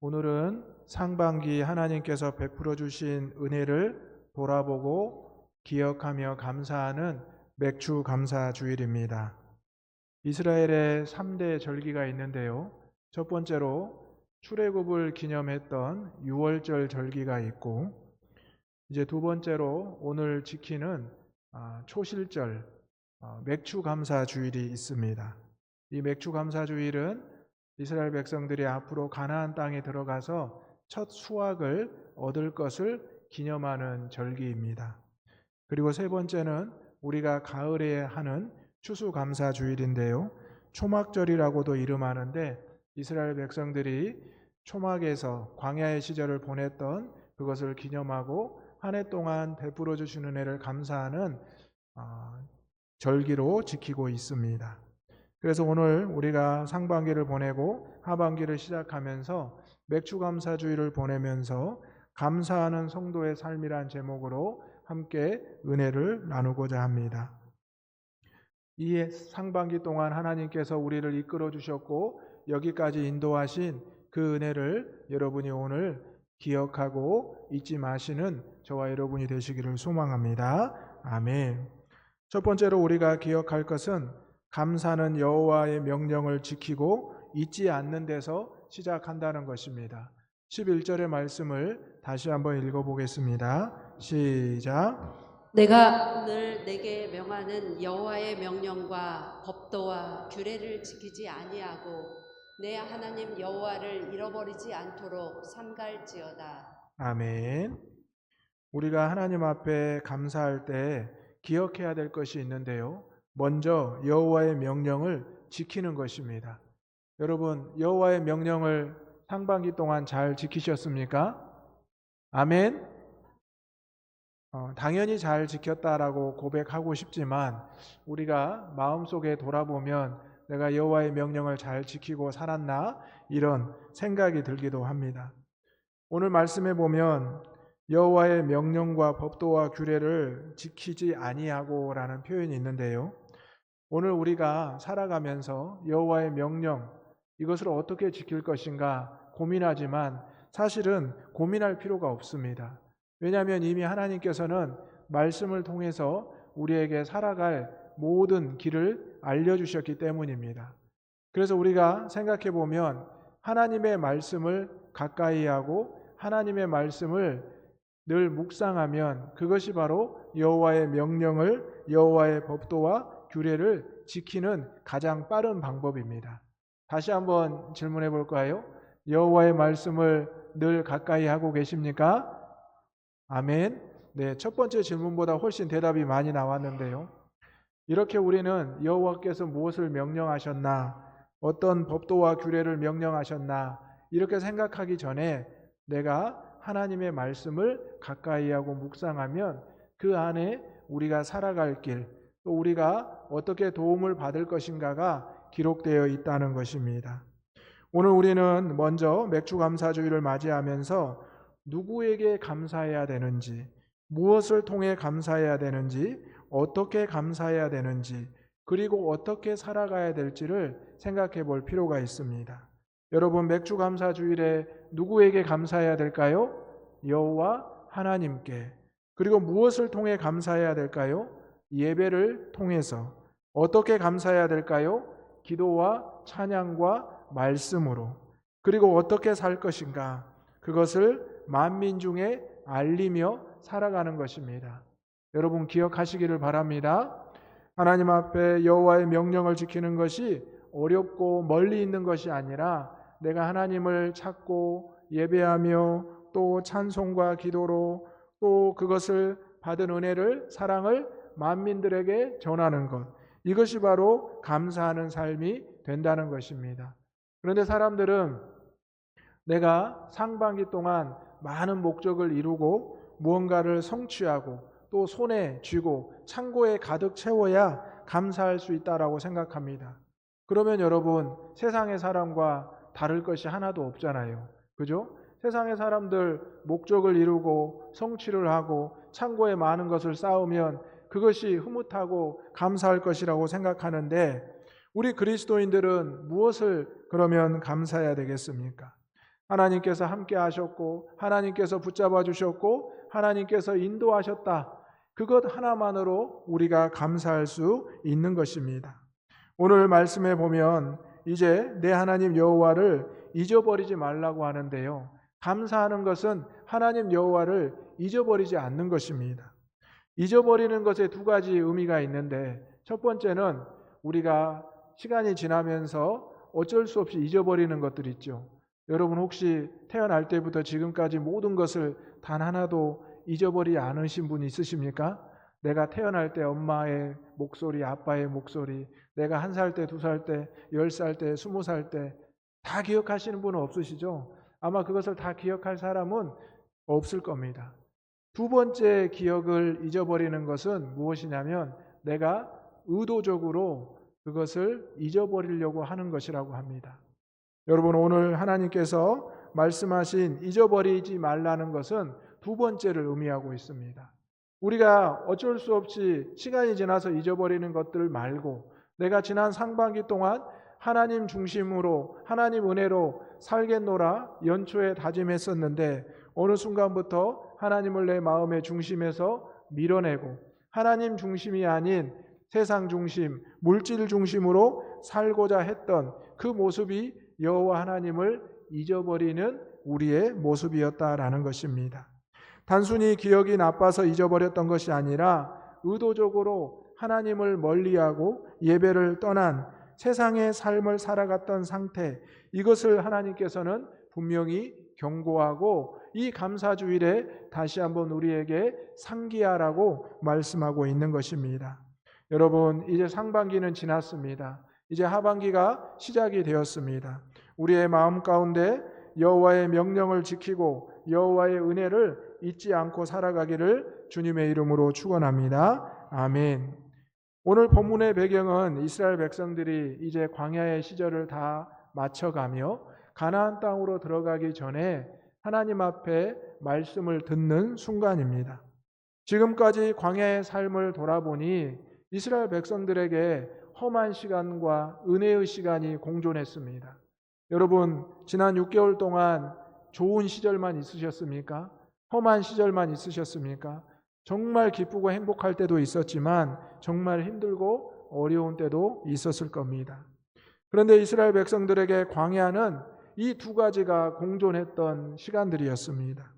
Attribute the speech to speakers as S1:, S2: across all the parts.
S1: 오늘은 상반기 하나님께서 베풀어 주신 은혜를 돌아보고 기억하며 감사하는 맥주 감사 주일입니다. 이스라엘의 3대 절기가 있는데요. 첫 번째로 출애굽을 기념했던 유월절 절기가 있고, 이제 두 번째로 오늘 지키는 초실절 맥주 감사 주일이 있습니다. 이 맥주 감사 주일은 이스라엘 백성들이 앞으로 가나안 땅에 들어가서 첫 수확을 얻을 것을 기념하는 절기입니다. 그리고 세 번째는 우리가 가을에 하는 추수감사 주일인데요. 초막절이라고도 이름하는데 이스라엘 백성들이 초막에서 광야의 시절을 보냈던 그것을 기념하고 한 해 동안 베풀어 주신 은혜를 감사하는 절기로 지키고 있습니다. 그래서 오늘 우리가 상반기를 보내고 하반기를 시작하면서 맥주감사주의를 보내면서 감사하는 성도의 삶이란 제목으로 함께 은혜를 나누고자 합니다. 이 상반기 동안 하나님께서 우리를 이끌어 주셨고 여기까지 인도하신 그 은혜를 여러분이 오늘 기억하고 잊지 마시는 저와 여러분이 되시기를 소망합니다. 아멘. 첫 번째로 우리가 기억할 것은 감사는 여호와의 명령을 지키고 잊지 않는 데서 시작한다는 것입니다. 11절의 말씀을 다시 한번 읽어보겠습니다. 시작.
S2: 내가 오늘 내게 명하는 여호와의 명령과 법도와 규례를 지키지 아니하고 내 하나님 여호와를 잃어버리지 않도록 삼갈지어다.
S1: 아멘. 우리가 하나님 앞에 감사할 때 기억해야 될 것이 있는데요. 먼저 여호와의 명령을 지키는 것입니다. 여러분, 여호와의 명령을 상반기 동안 잘 지키셨습니까? 아멘. 당연히 잘 지켰다라고 고백하고 싶지만 우리가 마음속에 돌아보면 내가 여호와의 명령을 잘 지키고 살았나? 이런 생각이 들기도 합니다. 오늘 말씀에 보면 여호와의 명령과 법도와 규례를 지키지 아니하고라는 표현이 있는데요. 오늘 우리가 살아가면서 여호와의 명령, 이것을 어떻게 지킬 것인가 고민하지만 사실은 고민할 필요가 없습니다. 왜냐하면 이미 하나님께서는 말씀을 통해서 우리에게 살아갈 모든 길을 알려주셨기 때문입니다. 그래서 우리가 생각해 보면 하나님의 말씀을 가까이 하고 하나님의 말씀을 늘 묵상하면 그것이 바로 여호와의 명령을, 여호와의 법도와 규례를 지키는 가장 빠른 방법입니다. 다시 한번 질문해 볼까요? 여호와의 말씀을 늘 가까이 하고 계십니까? 아멘. 네, 첫 번째 질문보다 훨씬 대답이 많이 나왔는데요. 이렇게 우리는 여호와께서 무엇을 명령하셨나, 어떤 법도와 규례를 명령하셨나 이렇게 생각하기 전에 내가 하나님의 말씀을 가까이 하고 묵상하면 그 안에 우리가 살아갈 길, 또 우리가 어떻게 도움을 받을 것인가가 기록되어 있다는 것입니다. 오늘 우리는 먼저 맥주감사주의를 맞이하면서 누구에게 감사해야 되는지, 무엇을 통해 감사해야 되는지, 어떻게 감사해야 되는지, 그리고 어떻게 살아가야 될지를 생각해 볼 필요가 있습니다. 여러분, 맥주감사주일에 누구에게 감사해야 될까요? 여호와 하나님께. 그리고 무엇을 통해 감사해야 될까요? 예배를 통해서. 어떻게 감사해야 될까요? 기도와 찬양과 말씀으로. 그리고 어떻게 살 것인가? 그것을 만민 중에 알리며 살아가는 것입니다. 여러분 기억하시기를 바랍니다. 하나님 앞에 여호와의 명령을 지키는 것이 어렵고 멀리 있는 것이 아니라 내가 하나님을 찾고 예배하며 또 찬송과 기도로 또 그것을 받은 은혜를, 사랑을 만민들에게 전하는 것, 이것이 바로 감사하는 삶이 된다는 것입니다. 그런데 사람들은 내가 상반기 동안 많은 목적을 이루고 무언가를 성취하고 또 손에 쥐고 창고에 가득 채워야 감사할 수 있다라고 생각합니다. 그러면 여러분, 세상의 사람과 다를 것이 하나도 없잖아요. 그죠? 세상의 사람들 목적을 이루고 성취를 하고 창고에 많은 것을 쌓으면 그것이 흐뭇하고 감사할 것이라고 생각하는데 우리 그리스도인들은 무엇을 그러면 감사해야 되겠습니까? 하나님께서 함께 하셨고 하나님께서 붙잡아 주셨고 하나님께서 인도하셨다. 그것 하나만으로 우리가 감사할 수 있는 것입니다. 오늘 말씀에 보면 이제 내 하나님 여호와를 잊어버리지 말라고 하는데요. 감사하는 것은 하나님 여호와를 잊어버리지 않는 것입니다. 잊어버리는 것에 두 가지 의미가 있는데 첫 번째는 우리가 시간이 지나면서 어쩔 수 없이 잊어버리는 것들 있죠. 여러분 혹시 태어날 때부터 지금까지 모든 것을 단 하나도 잊어버리지 않으신 분 있으십니까? 내가 태어날 때 엄마의 목소리, 아빠의 목소리, 내가 1살 때, 2살 때, 10살 때, 20살 때 다 기억하시는 분은 없으시죠? 아마 그것을 다 기억할 사람은 없을 겁니다. 두 번째 기억을 잊어버리는 것은 무엇이냐면 내가 의도적으로 그것을 잊어버리려고 하는 것이라고 합니다. 여러분 오늘 하나님께서 말씀하신 잊어버리지 말라는 것은 두 번째를 의미하고 있습니다. 우리가 어쩔 수 없이 시간이 지나서 잊어버리는 것들 말고 내가 지난 상반기 동안 하나님 중심으로 하나님 은혜로 살겠노라 연초에 다짐했었는데 어느 순간부터 하나님을 내 마음의 중심에서 밀어내고 하나님 중심이 아닌 세상 중심, 물질 중심으로 살고자 했던 그 모습이 여호와 하나님을 잊어버리는 우리의 모습이었다라는 것입니다. 단순히 기억이 나빠서 잊어버렸던 것이 아니라 의도적으로 하나님을 멀리하고 예배를 떠난 세상의 삶을 살아갔던 상태, 이것을 하나님께서는 분명히 경고하고 이 감사주일에 다시 한번 우리에게 상기하라고 말씀하고 있는 것입니다. 여러분 이제 상반기는 지났습니다. 이제 하반기가 시작이 되었습니다. 우리의 마음 가운데 여호와의 명령을 지키고 여호와의 은혜를 잊지 않고 살아가기를 주님의 이름으로 축원합니다. 아멘. 오늘 본문의 배경은 이스라엘 백성들이 이제 광야의 시절을 다 마쳐가며 가나안 땅으로 들어가기 전에 하나님 앞에 말씀을 듣는 순간입니다. 지금까지 광야의 삶을 돌아보니 이스라엘 백성들에게 험한 시간과 은혜의 시간이 공존했습니다. 여러분 지난 6개월 동안 좋은 시절만 있으셨습니까? 험한 시절만 있으셨습니까? 정말 기쁘고 행복할 때도 있었지만 정말 힘들고 어려운 때도 있었을 겁니다. 그런데 이스라엘 백성들에게 광야는 이 두 가지가 공존했던 시간들이었습니다.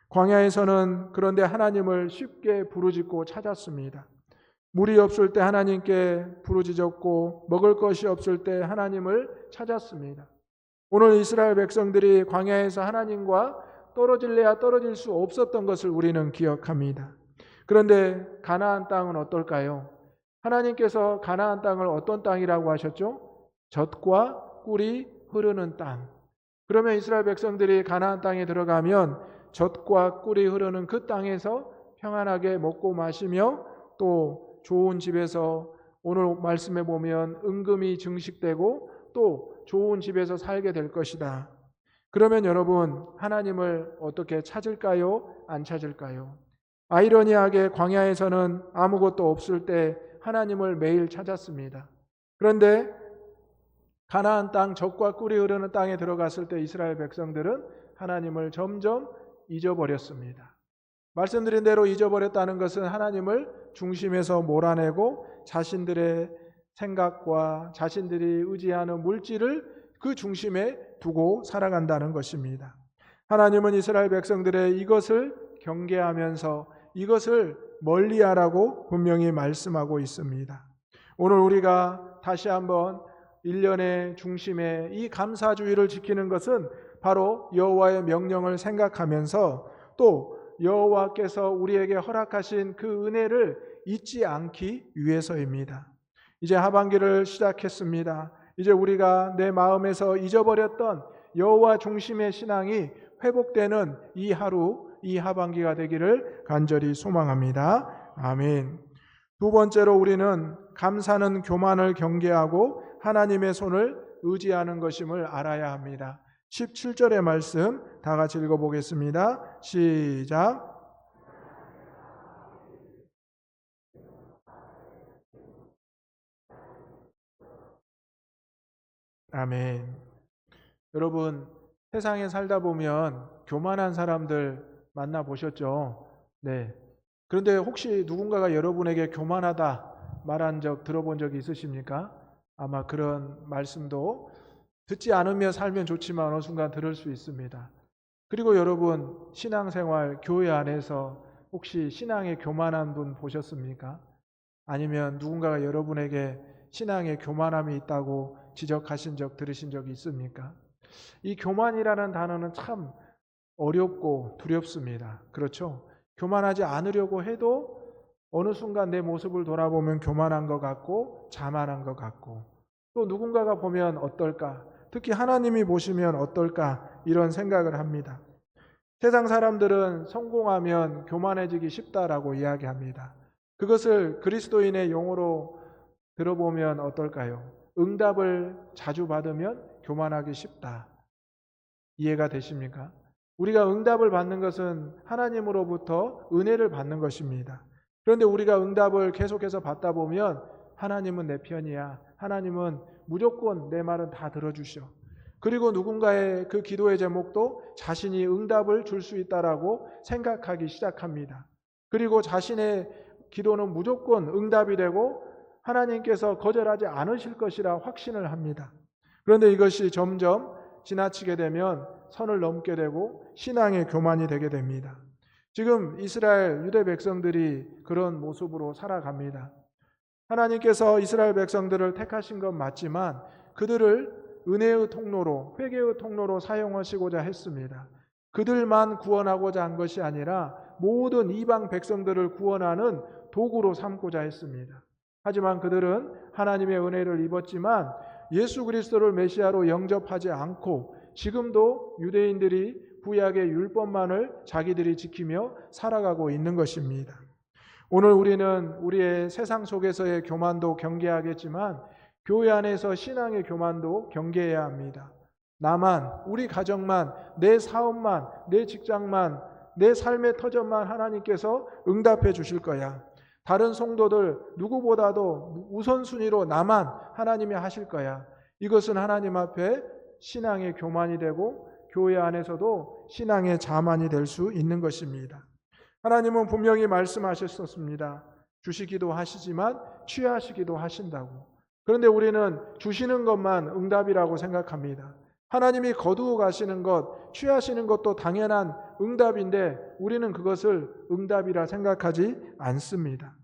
S1: 광야에서는 그런데 하나님을 쉽게 부르짖고 찾았습니다. 물이 없을 때 하나님께 부르짖었고 먹을 것이 없을 때 하나님을 찾았습니다. 오늘 이스라엘 백성들이 광야에서 하나님과 떨어질래야 떨어질 수 없었던 것을 우리는 기억합니다. 그런데 가나안 땅은 어떨까요? 하나님께서 가나안 땅을 어떤 땅이라고 하셨죠? 젖과 꿀이 흐르는 땅. 그러면 이스라엘 백성들이 가나안 땅에 들어가면 젖과 꿀이 흐르는 그 땅에서 평안하게 먹고 마시며 또 좋은 집에서 오늘 말씀에 보면 은금이 증식되고 또 좋은 집에서 살게 될 것이다. 그러면 여러분 하나님을 어떻게 찾을까요? 안 찾을까요? 아이러니하게 광야에서는 아무것도 없을 때 하나님을 매일 찾았습니다. 그런데 가나안 땅 젖과 꿀이 흐르는 땅에 들어갔을 때 이스라엘 백성들은 하나님을 점점 잊어버렸습니다. 말씀드린 대로 잊어버렸다는 것은 하나님을 중심에서 몰아내고 자신들의 생각과 자신들이 의지하는 물질을 그 중심에 두고 살아간다는 것입니다. 하나님은 이스라엘 백성들의 이것을 경계하면서 이것을 멀리하라고 분명히 말씀하고 있습니다. 오늘 우리가 다시 한번 1년의 중심에 이 감사주의를 지키는 것은 바로 여호와의 명령을 생각하면서 또 여호와께서 우리에게 허락하신 그 은혜를 잊지 않기 위해서입니다. 이제 하반기를 시작했습니다. 이제 우리가 내 마음에서 잊어버렸던 여호와 중심의 신앙이 회복되는 이 하루, 이 하반기가 되기를 간절히 소망합니다. 아멘. 두 번째로 우리는 감사는 교만을 경계하고 하나님의 손을 의지하는 것임을 알아야 합니다. 17절의 말씀 다 같이 읽어보겠습니다. 시작. 아멘. 여러분 세상에 살다 보면 교만한 사람들 만나보셨죠? 네. 그런데 혹시 누군가가 여러분에게 교만하다 말한 적 들어본 적 있으십니까? 아마 그런 말씀도 듣지 않으며 살면 좋지만 어느 순간 들을 수 있습니다. 그리고 여러분, 신앙생활, 교회 안에서 혹시 신앙에 교만한 분 보셨습니까? 아니면 누군가가 여러분에게 신앙에 교만함이 있다고 지적하신 적 들으신 적이 있습니까? 이 교만이라는 단어는 참 어렵고 두렵습니다. 그렇죠? 교만하지 않으려고 해도 어느 순간 내 모습을 돌아보면 교만한 것 같고 자만한 것 같고, 또 누군가가 보면 어떨까? 특히 하나님이 보시면 어떨까? 이런 생각을 합니다. 세상 사람들은 성공하면 교만해지기 쉽다라고 이야기합니다. 그것을 그리스도인의 용어로 들어보면 어떨까요? 응답을 자주 받으면 교만하기 쉽다. 이해가 되십니까? 우리가 응답을 받는 것은 하나님으로부터 은혜를 받는 것입니다. 그런데 우리가 응답을 계속해서 받다 보면 하나님은 내 편이야. 하나님은 무조건 내 말은 다 들어주셔. 그리고 누군가의 그 기도의 제목도 자신이 응답을 줄 수 있다라고 생각하기 시작합니다. 그리고 자신의 기도는 무조건 응답이 되고 하나님께서 거절하지 않으실 것이라 확신을 합니다. 그런데 이것이 점점 지나치게 되면 선을 넘게 되고 신앙의 교만이 되게 됩니다. 지금 이스라엘 유대 백성들이 그런 모습으로 살아갑니다. 하나님께서 이스라엘 백성들을 택하신 건 맞지만 그들을 은혜의 통로로, 회개의 통로로 사용하시고자 했습니다. 그들만 구원하고자 한 것이 아니라 모든 이방 백성들을 구원하는 도구로 삼고자 했습니다. 하지만 그들은 하나님의 은혜를 입었지만 예수 그리스도를 메시아로 영접하지 않고 지금도 유대인들이 구약의 율법만을 자기들이 지키며 살아가고 있는 것입니다. 오늘 우리는 우리의 세상 속에서의 교만도 경계하겠지만 교회 안에서 신앙의 교만도 경계해야 합니다. 나만, 우리 가정만, 내 사업만, 내 직장만, 내 삶의 터전만 하나님께서 응답해 주실 거야. 다른 성도들 누구보다도 우선순위로 나만 하나님이 하실 거야. 이것은 하나님 앞에 신앙의 교만이 되고 교회 안에서도 신앙의 자만이 될 수 있는 것입니다. 하나님은 분명히 말씀하셨습니다. 주시기도 하시지만 취하시기도 하신다고. 그런데 우리는 주시는 것만 응답이라고 생각합니다. 하나님이 거두어 가시는 것, 취하시는 것도 당연한 응답인데 우리는 그것을 응답이라 생각하지 않습니다.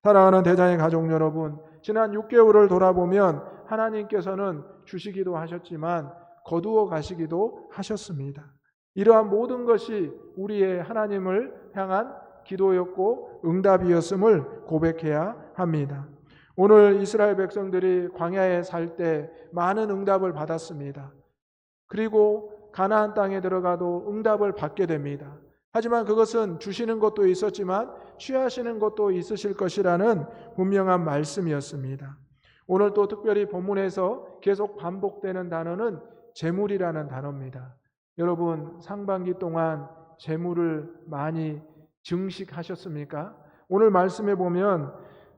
S1: 사랑하는 대장의 가족 여러분, 지난 6개월을 돌아보면 하나님께서는 주시기도 하셨지만 거두어 가시기도 하셨습니다. 이러한 모든 것이 우리의 하나님을 향한 기도였고 응답이었음을 고백해야 합니다. 오늘 이스라엘 백성들이 광야에 살 때 많은 응답을 받았습니다. 그리고 가나안 땅에 들어가도 응답을 받게 됩니다. 하지만 그것은 주시는 것도 있었지만 취하시는 것도 있으실 것이라는 분명한 말씀이었습니다. 오늘 또 특별히 본문에서 계속 반복되는 단어는 재물이라는 단어입니다. 여러분 상반기 동안 재물을 많이 증식하셨습니까? 오늘 말씀에 보면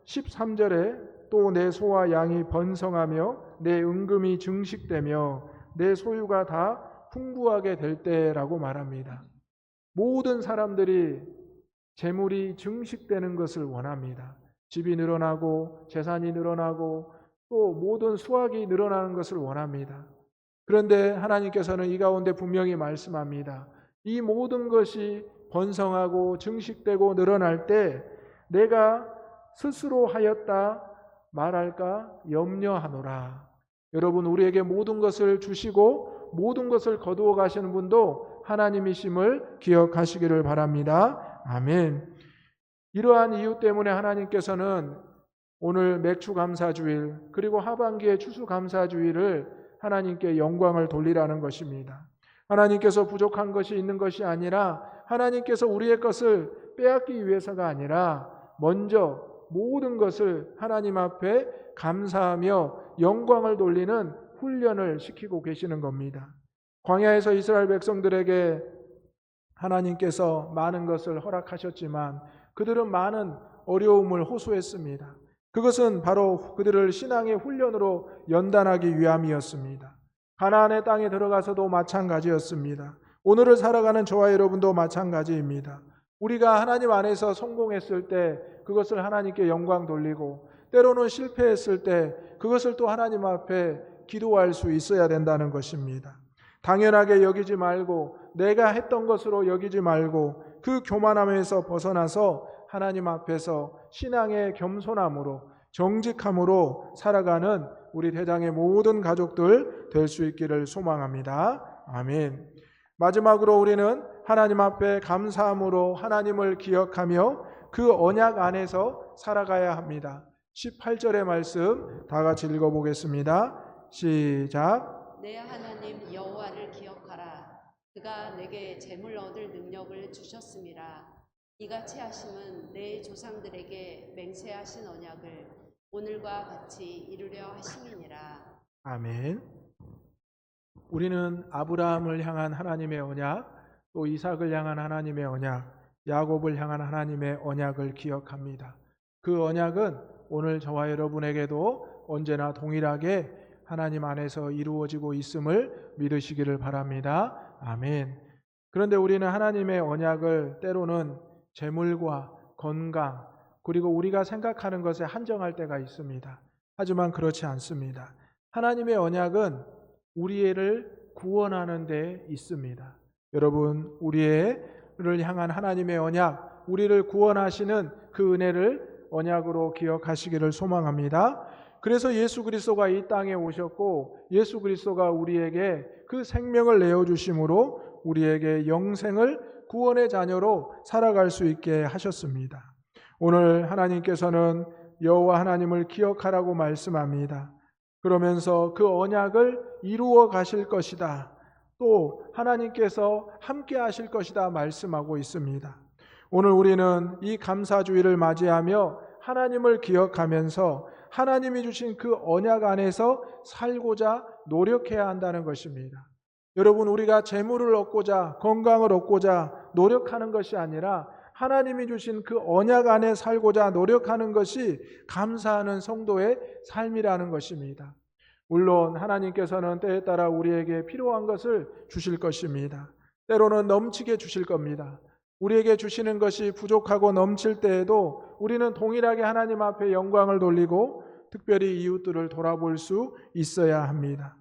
S1: 13절에 또 내 소와 양이 번성하며 내 은금이 증식되며 내 소유가 다 풍부하게 될 때라고 말합니다. 모든 사람들이 재물이 증식되는 것을 원합니다. 집이 늘어나고 재산이 늘어나고 또 모든 수확이 늘어나는 것을 원합니다. 그런데 하나님께서는 이 가운데 분명히 말씀합니다. 이 모든 것이 번성하고 증식되고 늘어날 때 내가 스스로 하였다 말할까 염려하노라. 여러분 우리에게 모든 것을 주시고 모든 것을 거두어 가시는 분도 하나님이심을 기억하시기를 바랍니다. 아멘. 이러한 이유 때문에 하나님께서는 오늘 맥추감사주일 그리고 하반기의 추수감사주일을 하나님께 영광을 돌리라는 것입니다. 하나님께서 부족한 것이 있는 것이 아니라 하나님께서 우리의 것을 빼앗기 위해서가 아니라 먼저 모든 것을 하나님 앞에 감사하며 영광을 돌리는 훈련을 시키고 계시는 겁니다. 광야에서 이스라엘 백성들에게 하나님께서 많은 것을 허락하셨지만 그들은 많은 어려움을 호소했습니다. 그것은 바로 그들을 신앙의 훈련으로 연단하기 위함이었습니다. 가나안의 땅에 들어가서도 마찬가지였습니다. 오늘을 살아가는 저와 여러분도 마찬가지입니다. 우리가 하나님 안에서 성공했을 때 그것을 하나님께 영광 돌리고, 때로는 실패했을 때 그것을 또 하나님 앞에 기도할 수 있어야 된다는 것입니다. 당연하게 여기지 말고, 내가 했던 것으로 여기지 말고, 그 교만함에서 벗어나서 하나님 앞에서 신앙의 겸손함으로, 정직함으로 살아가는 우리 대장의 모든 가족들 될 수 있기를 소망합니다. 아멘. 마지막으로 우리는 하나님 앞에 감사함으로 하나님을 기억하며 그 언약 안에서 살아가야 합니다. 18절의 말씀 다 같이 읽어보겠습니다. 시작.
S2: 내 하나님 여호와를 기억하라. 그가 내게 재물 얻을 능력을 주셨음이라. 이같이 하심은 내 조상들에게 맹세하신 언약을 오늘과 같이 이루려 하심이니라.
S1: 아멘. 우리는 아브라함을 향한 하나님의 언약, 또 이삭을 향한 하나님의 언약, 야곱을 향한 하나님의 언약을 기억합니다. 그 언약은 오늘 저와 여러분에게도 언제나 동일하게 하나님 안에서 이루어지고 있음을 믿으시기를 바랍니다. 아멘. 그런데 우리는 하나님의 언약을 때로는 재물과 건강, 그리고 우리가 생각하는 것에 한정할 때가 있습니다. 하지만 그렇지 않습니다. 하나님의 언약은 우리를 구원하는 데 있습니다. 여러분, 우리를 향한 하나님의 언약, 우리를 구원하시는 그 은혜를 언약으로 기억하시기를 소망합니다. 그래서 예수 그리스도가 이 땅에 오셨고, 예수 그리스도가 우리에게 그 생명을 내어주심으로 우리에게 영생을 구원의 자녀로 살아갈 수 있게 하셨습니다. 오늘 하나님께서는 여호와 하나님을 기억하라고 말씀합니다. 그러면서 그 언약을 이루어 가실 것이다, 또 하나님께서 함께 하실 것이다 말씀하고 있습니다. 오늘 우리는 이 감사주일을 맞이하며 하나님을 기억하면서 하나님이 주신 그 언약 안에서 살고자 노력해야 한다는 것입니다. 여러분, 우리가 재물을 얻고자, 건강을 얻고자 노력하는 것이 아니라 하나님이 주신 그 언약 안에 살고자 노력하는 것이 감사하는 성도의 삶이라는 것입니다. 물론 하나님께서는 때에 따라 우리에게 필요한 것을 주실 것입니다. 때로는 넘치게 주실 겁니다. 우리에게 주시는 것이 부족하고 넘칠 때에도 우리는 동일하게 하나님 앞에 영광을 돌리고 특별히 이웃들을 돌아볼 수 있어야 합니다.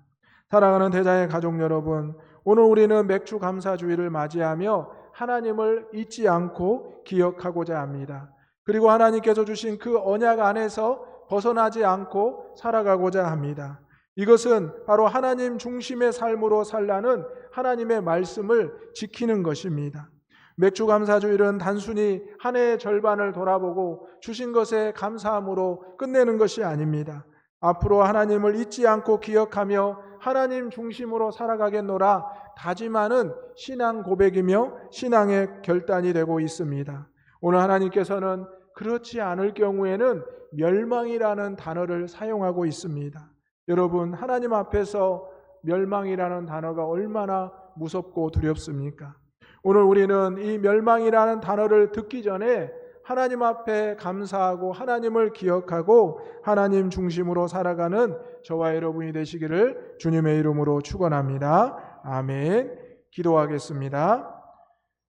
S1: 사랑하는 대자의 가족 여러분, 오늘 우리는 맥주 감사주일을 맞이하며 하나님을 잊지 않고 기억하고자 합니다. 그리고 하나님께서 주신 그 언약 안에서 벗어나지 않고 살아가고자 합니다. 이것은 바로 하나님 중심의 삶으로 살라는 하나님의 말씀을 지키는 것입니다. 맥주감사주일은 단순히 한 해의 절반을 돌아보고 주신 것에 감사함으로 끝내는 것이 아닙니다. 앞으로 하나님을 잊지 않고 기억하며 하나님 중심으로 살아가겠노라 다짐하는 신앙 고백이며 신앙의 결단이 되고 있습니다. 오늘 하나님께서는 그렇지 않을 경우에는 멸망이라는 단어를 사용하고 있습니다. 여러분, 하나님 앞에서 멸망이라는 단어가 얼마나 무섭고 두렵습니까? 오늘 우리는 이 멸망이라는 단어를 듣기 전에 하나님 앞에 감사하고 하나님을 기억하고 하나님 중심으로 살아가는 저와 여러분이 되시기를 주님의 이름으로 축원합니다. 아멘. 기도하겠습니다.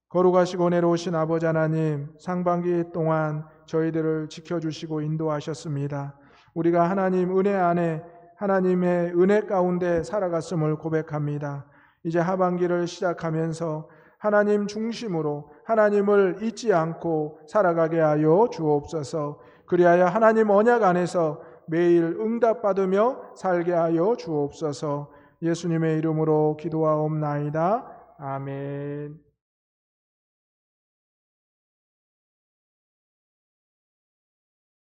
S1: 거룩하시고 내려오신 아버지 하나님, 상반기 동안 저희들을 지켜주시고 인도하셨습니다. 우리가 하나님 은혜 안에 하나님의 은혜 가운데 살아갔음을 고백합니다. 이제 하반기를 시작하면서 하나님 중심으로 하나님을 잊지 않고 살아가게 하여 주옵소서. 그리하여 하나님 언약 안에서 매일 응답받으며 살게 하여 주옵소서. 예수님의 이름으로 기도하옵나이다. 아멘.